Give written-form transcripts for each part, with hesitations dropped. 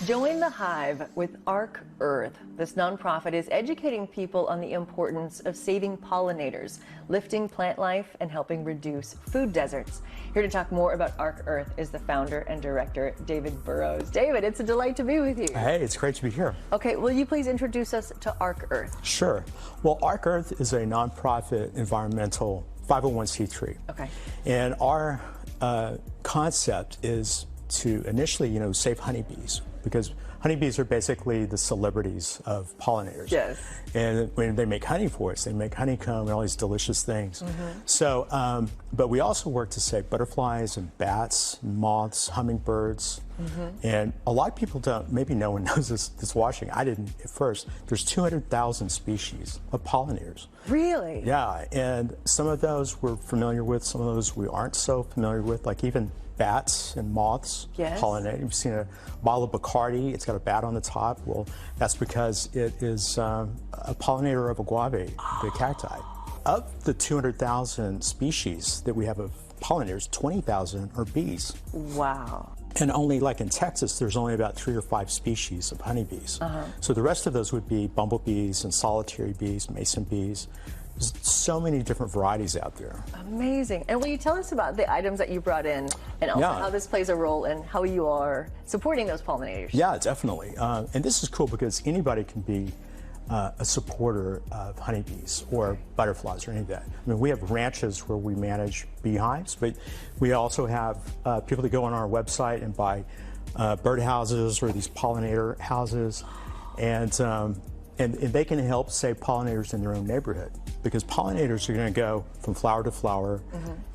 Join the Hive with Arkearth. This nonprofit is educating people on the importance of saving pollinators, lifting plant life, and helping reduce food deserts. Here to talk more about Arkearth is the founder and director, David Burrows. David, it's a delight to be with you. Hey, it's great to be here. Okay, will you please introduce us to Arkearth? Sure. Well, Arkearth is a nonprofit environmental 501c3. Okay. And our concept is to initially, save honeybees, because honeybees are basically the celebrities of pollinators. Yes. And when they make honey for us, they make honeycomb and all these delicious things. Mm-hmm. So, but we also work to save butterflies and bats, and moths, hummingbirds. Mm-hmm. And a lot of people don't, maybe no one knows this watching. I didn't at first. There's 200,000 species of pollinators. Really? Yeah, and some of those we're familiar with, some of those we aren't so familiar with, like even bats and moths pollinate. You've seen a bottle of Bacardi, it's got a bat on the top. Well, that's because it is a pollinator of agave, the cacti. Of the 200,000 species that we have of pollinators, 20,000 are bees. Wow. And only, like in Texas, there's only about 3 or 5 species of honeybees. So the rest of those would be bumblebees and solitary bees, mason bees. There's so many different varieties out there. Amazing. And will you tell us about the items that you brought in and also how this plays a role in how you are supporting those pollinators? Yeah, definitely. And this is cool because anybody can be a supporter of honeybees or butterflies or any of that. I mean, we have ranches where we manage beehives, but we also have people that go on our website and buy birdhouses or these pollinator houses, and they can help save pollinators in their own neighborhood, because pollinators are going to go from flower to flower,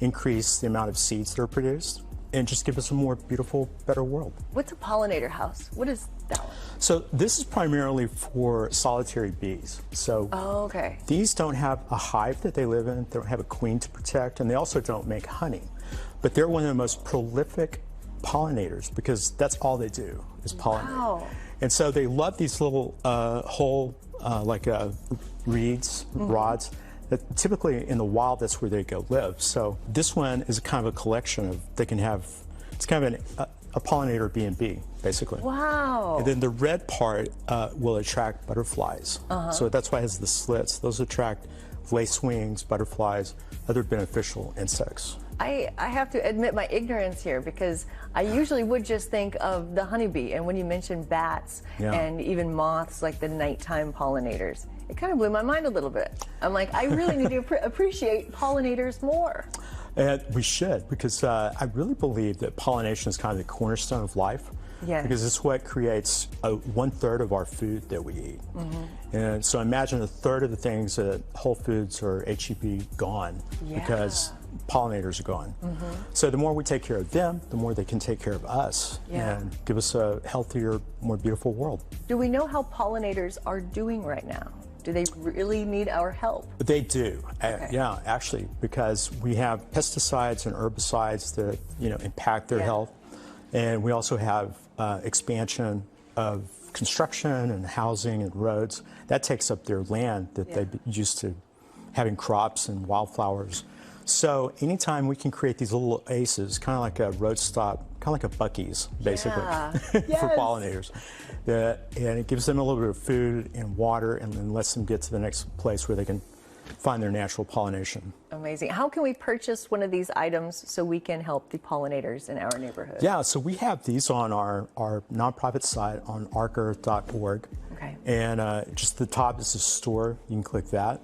increase the amount of seeds that are produced, and just give us a more beautiful, better world. What's a pollinator house? What is that one? So this is primarily for solitary bees. So these don't have a hive that they live in, they don't have a queen to protect, and they also don't make honey. But they're one of the most prolific pollinators because that's all they do is pollinate. Wow. And so they love these little reeds, rods, that typically in the wild, that's where they go live. So this one is kind of a collection of, it's kind of a pollinator B&B, basically. Wow. And then the red part will attract butterflies. So that's why it has the slits. Those attract lacewings, butterflies, other beneficial insects. I have to admit my ignorance here, because I usually would just think of the honeybee, and when you mentioned bats and even moths, like the nighttime pollinators, it kind of blew my mind a little bit. I'm like, I really need to appreciate pollinators more. And we should, because I really believe that pollination is kind of the cornerstone of life. Yes. Because it's what creates 1/3 of our food that we eat. And so imagine 1/3 of the things at Whole Foods or H-E-B gone because pollinators are gone. So the more we take care of them, the more they can take care of us and give us a healthier, more beautiful world. Do we know how pollinators are doing right now? Do they really need our help? They do, yeah, actually, because we have pesticides and herbicides that impact their health. And we also have expansion of construction and housing and roads. That takes up their land that they're used to having crops and wildflowers. So anytime we can create these little oases, kind of like a road stop, kind of like a Buc-ee's, basically, for pollinators. And it gives them a little bit of food and water, and then lets them get to the next place where they can find their natural pollination. Amazing. How can we purchase one of these items so we can help the pollinators in our neighborhood? Yeah, so we have these on our nonprofit site on arkearth.org. Okay. And just the top is the store. You can click that.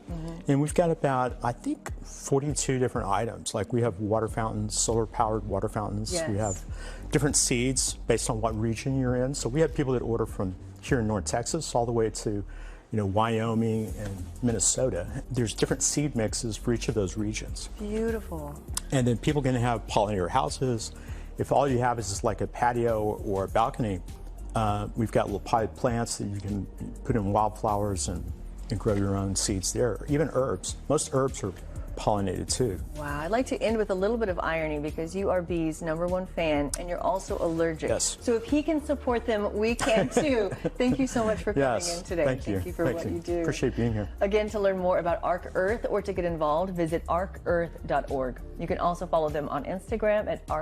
And we've got about, I think, 42 different items. Like we have water fountains, solar-powered water fountains. Yes. We have different seeds based on what region you're in. So we have people that order from here in North Texas all the way to Wyoming and Minnesota. There's different seed mixes for each of those regions. Beautiful. And then people can have pollinator houses. If all you have is just like a patio or a balcony, we've got little potted plants that you can put in wildflowers and grow your own seeds there. Even herbs. Most herbs are pollinated too. Wow, I'd like to end with a little bit of irony, because you are bees' #1 fan and you're also allergic. Yes. So if he can support them, we can too. Thank you so much for coming in today. Thank you. Thank you for what you do. Appreciate being here. Again, to learn more about Arkearth or to get involved, visit arkearth.org. You can also follow them on Instagram at